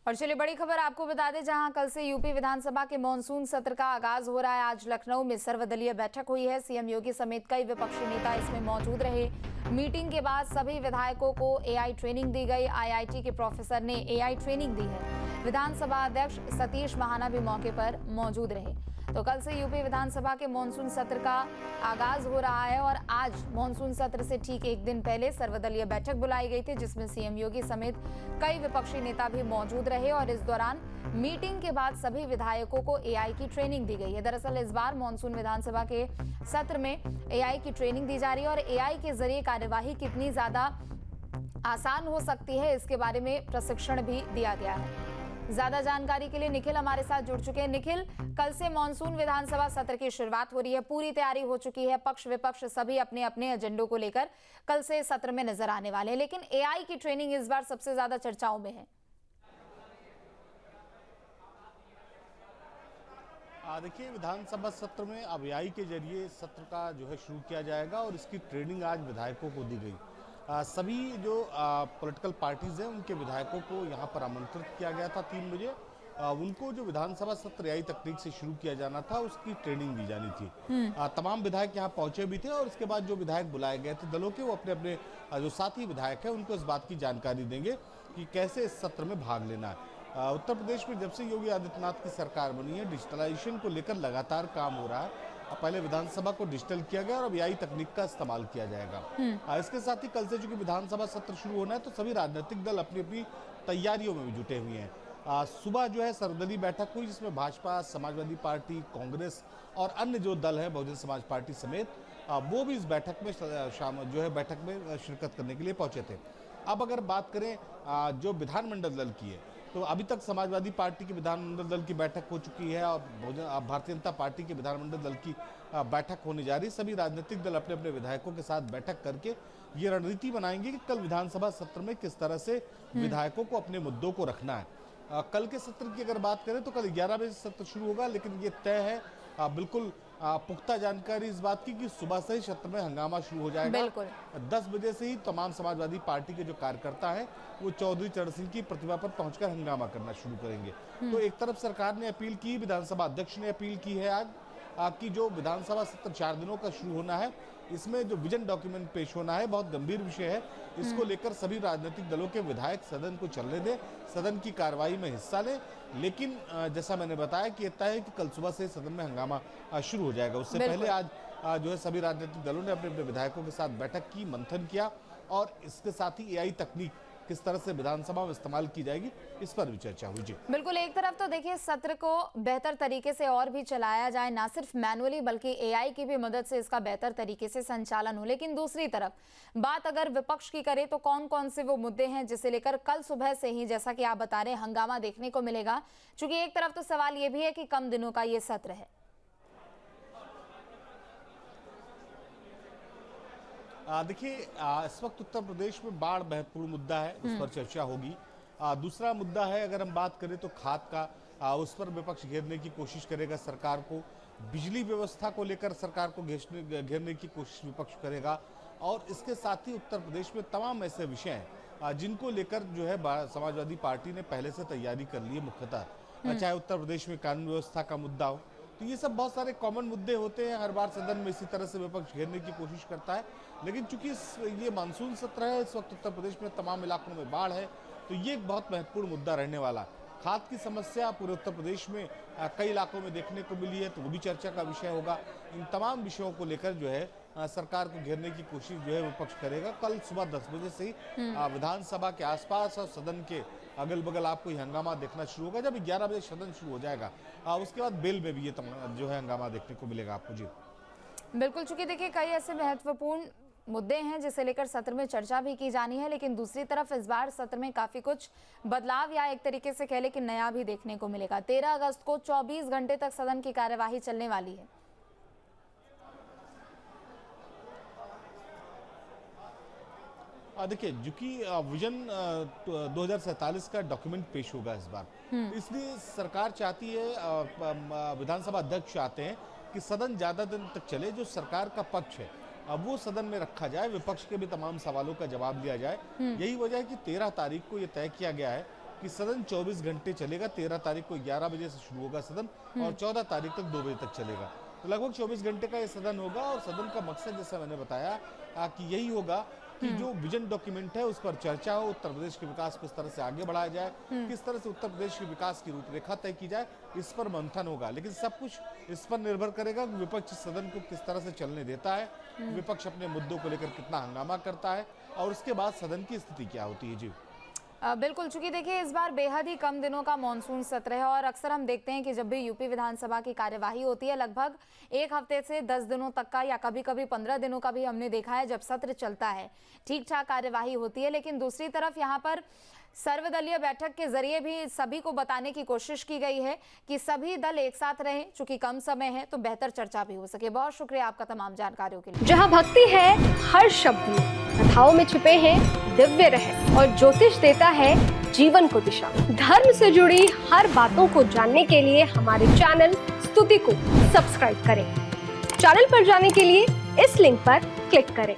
और चलिए बड़ी खबर आपको बता दें, जहां कल से यूपी विधानसभा के मानसून सत्र का आगाज हो रहा है। आज लखनऊ में सर्वदलीय बैठक हुई है। सीएम योगी समेत कई विपक्षी नेता इसमें मौजूद रहे। मीटिंग के बाद सभी विधायकों को एआई ट्रेनिंग दी गई। आईआईटी के प्रोफेसर ने एआई ट्रेनिंग दी है। विधानसभा अध्यक्ष सतीश महाना भी मौके पर मौजूद रहे। तो कल से यूपी विधानसभा के मानसून सत्र का आगाज हो रहा है और आज मानसून सत्र से ठीक एक दिन पहले सर्वदलीय बैठक बुलाई गई थी, जिसमें सीएम योगी समेत कई विपक्षी नेता भी मौजूद रहे। और इस दौरान मीटिंग के बाद सभी विधायकों को एआई की ट्रेनिंग दी गई है। दरअसल इस बार मानसून विधानसभा के सत्र में एआई की ट्रेनिंग दी जा रही है और एआई के जरिए कार्यवाही कितनी ज्यादा आसान हो सकती है, इसके बारे में प्रशिक्षण भी दिया गया है। ज्यादा जानकारी के लिए निखिल हमारे साथ जुड़ चुके हैं। निखिल, कल से मानसून विधानसभा सत्र की शुरुआत हो रही है, पूरी तैयारी हो चुकी है। पक्ष विपक्ष सभी अपने अपने एजेंडों को लेकर कल से सत्र में नजर आने वाले हैं, लेकिन एआई की ट्रेनिंग इस बार सबसे ज्यादा चर्चाओं में है। देखिए, विधानसभा सत्र में अब एआई के जरिए सत्र का जो है शुरू किया जाएगा और इसकी ट्रेनिंग आज विधायकों को दी गई। सभी जो पॉलिटिकल पार्टीज हैं उनके विधायकों को यहाँ पर आमंत्रित किया गया था 3 बजे। उनको जो विधानसभा सत्र एआई तकनीक से शुरू किया जाना था उसकी ट्रेनिंग दी जानी थी। तमाम विधायक यहाँ पहुंचे भी थे और इसके बाद जो विधायक बुलाए गए थे दलों के, वो अपने अपने जो साथी विधायक हैं उनको इस बात की जानकारी देंगे कि कैसे इस सत्र में भाग लेना है। उत्तर प्रदेश में जब से योगी आदित्यनाथ की सरकार बनी है, डिजिटलाइजेशन को लेकर लगातार काम हो रहा है। पहले विधानसभा को डिजिटल किया गया और अब एआई तकनीक का इस्तेमाल किया जाएगा। इसके साथ ही कल से चूंकि विधानसभा सत्र शुरू होना है तो सभी राजनीतिक दल अपनी अपनी तैयारियों में भी जुटे हुए हैं। सुबह जो है सर्वदलीय बैठक हुई, जिसमें भाजपा, समाजवादी पार्टी, कांग्रेस और अन्य जो दल है बहुजन समाज पार्टी समेत, वो भी इस बैठक में बैठक में शिरकत करने के लिए पहुंचे थे। अब अगर बात करें जो विधानमंडल दल की है, तो अभी तक समाजवादी पार्टी की विधानमंडल दल की बैठक हो चुकी है और भारतीय जनता पार्टी के विधानमंडल दल की बैठक होने जा रही है। सभी राजनीतिक दल अपने अपने विधायकों के साथ बैठक करके ये रणनीति बनाएंगे कि कल विधानसभा सत्र में किस तरह से विधायकों को अपने मुद्दों को रखना है। कल के सत्र की अगर बात करें तो कल 11 बजे सत्र शुरू होगा, लेकिन ये तय है बिल्कुल पुख्ता जानकारी इस बात की कि सुबह से ही सत्र में हंगामा शुरू हो जाएगा। 10 बजे से ही तमाम समाजवादी पार्टी के जो कार्यकर्ता हैं वो चौधरी चरण सिंह की प्रतिमा पर पहुंचकर हंगामा करना शुरू करेंगे। तो एक तरफ सरकार ने अपील की, विधानसभा अध्यक्ष ने अपील की है आज कि जो विधानसभा सत्र 4 दिनों का शुरू होना है, इसमें जो विजन डॉक्यूमेंट पेश होना है बहुत गंभीर विषय है। इसको लेकर सभी राजनीतिक दलों के विधायक सदन को चलने दें, सदन की कार्रवाई में हिस्सा लें। लेकिन जैसा मैंने बताया कि तय है कि कल सुबह से सदन में हंगामा शुरू हो जाएगा। उससे पहले आज जो है सभी राजनीतिक दलों ने अपने अपने विधायकों के साथ बैठक की, मंथन किया और इसके साथ ही एआई तकनीक किस तरह से विधानसभा में इस्तेमाल की जाएगी इस पर भी चर्चा हुई। जी बिल्कुल, एक तरफ तो देखिए सत्र को बेहतर तरीके से और भी चलाया जाए, ना सिर्फ मैनुअली बल्कि एआई की भी मदद से इसका बेहतर तरीके से संचालन हो। लेकिन दूसरी तरफ बात अगर विपक्ष की करें तो कौन कौन से वो मुद्दे हैं जिसे लेकर कल सुबह से ही, जैसा कि आप बता रहे हैं, हंगामा देखने को मिलेगा। चूंकि एक तरफ तो सवाल ये भी है कि कम दिनों का ये सत्र है। देखिए, इस वक्त उत्तर प्रदेश में बाढ़ महत्वपूर्ण मुद्दा है, उस पर चर्चा होगी। दूसरा मुद्दा है, अगर हम बात करें तो खाद का, उस पर विपक्ष घेरने की कोशिश करेगा सरकार को। बिजली व्यवस्था को लेकर सरकार को घेरने की कोशिश विपक्ष करेगा। और इसके साथ ही उत्तर प्रदेश में तमाम ऐसे विषय हैं जिनको लेकर जो है समाजवादी पार्टी ने पहले से तैयारी कर ली है। मुख्यतः चाहे उत्तर प्रदेश में कानून व्यवस्था का मुद्दा हो, तो ये सब बहुत सारे कॉमन मुद्दे होते हैं। हर बार सदन में इसी तरह से विपक्ष घेरने की कोशिश करता है। लेकिन चूंकि ये मानसून सत्र है, इस वक्त उत्तर प्रदेश में तमाम इलाकों में बाढ़ है, तो ये एक बहुत महत्वपूर्ण मुद्दा रहने वाला है। खाद की समस्या पूरे उत्तर प्रदेश में कई इलाकों में देखने को मिली है, तो वो भी चर्चा का विषय होगा। इन तमाम विषयों को लेकर जो है सरकार को घेरने की कोशिश जो है विपक्ष करेगा। कल सुबह 10 बजे से ही विधानसभा के आसपास और सदन के अगल बगल आपको हंगामा देखना शुरू होगा। जब 11 बजे सदन शुरू हो जाएगा उसके बाद बेल में भी ये जो है हंगामा देखने को मिलेगा आपको। जी बिल्कुल, चूंकि देखिए कई ऐसे महत्वपूर्ण मुद्दे हैं जिसे लेकर सत्र में चर्चा भी की जानी है, लेकिन दूसरी तरफ इस बार सत्र में काफी कुछ बदलाव या एक तरीके से कह ले कि नया भी देखने को मिलेगा। 13 अगस्त को 24 घंटे तक सदन की कार्यवाही चलने वाली है। देखिए, जो कि विजन 2047 का डॉक्यूमेंट पेश होगा इस बार, इसलिए सरकार चाहती है, विधानसभा अध्यक्ष चाहते हैं कि सदन ज्यादा दिन तक चले। जो सरकार का पक्ष है अब वो सदन में रखा जाए, विपक्ष के भी तमाम सवालों का जवाब दिया जाए। यही वजह है कि 13 तारीख को ये तय किया गया है कि सदन 24 घंटे चलेगा। 13 तारीख को 11 बजे से शुरू होगा सदन और 14 तारीख तक 2 बजे तक चलेगा। तो लगभग 24 घंटे का ये सदन होगा और सदन का मकसद, जैसा मैंने बताया, कि यही होगा कि जो विजन डॉक्यूमेंट है उस पर चर्चा हो, उत्तर प्रदेश के विकास को किस तरह से आगे बढ़ाया जाए, किस तरह से उत्तर प्रदेश के विकास की रूपरेखा तय की जाए, इस पर मंथन होगा। लेकिन सब कुछ इस पर निर्भर करेगा कि विपक्ष सदन को किस तरह से चलने देता है, विपक्ष अपने मुद्दों को लेकर कितना हंगामा करता है और उसके बाद सदन की स्थिति क्या होती है। जी बिल्कुल, चूंकि देखिए इस बार बेहद ही कम दिनों का मॉनसून सत्र है और अक्सर हम देखते हैं कि जब भी यूपी विधानसभा की कार्यवाही होती है लगभग 1 हफ्ते से 10 दिनों तक का या कभी कभी 15 दिनों का भी हमने देखा है जब सत्र चलता है, ठीक ठाक कार्यवाही होती है। लेकिन दूसरी तरफ यहाँ पर सर्वदलीय बैठक के जरिए भी सभी को बताने की कोशिश की गई है कि सभी दल एक साथ रहें, चूंकि कम समय है तो बेहतर चर्चा भी हो सके। बहुत शुक्रिया आपका तमाम जानकारियों के लिए। जहां भक्ति है हर शब्द में, कथाओं में छिपे हैं दिव्य रहस्य और ज्योतिष देता है जीवन को दिशा। धर्म से जुड़ी हर बातों को जानने के लिए हमारे चैनल स्तुति को सब्सक्राइब करें। चैनल पर जाने के लिए इस लिंक पर क्लिक करें।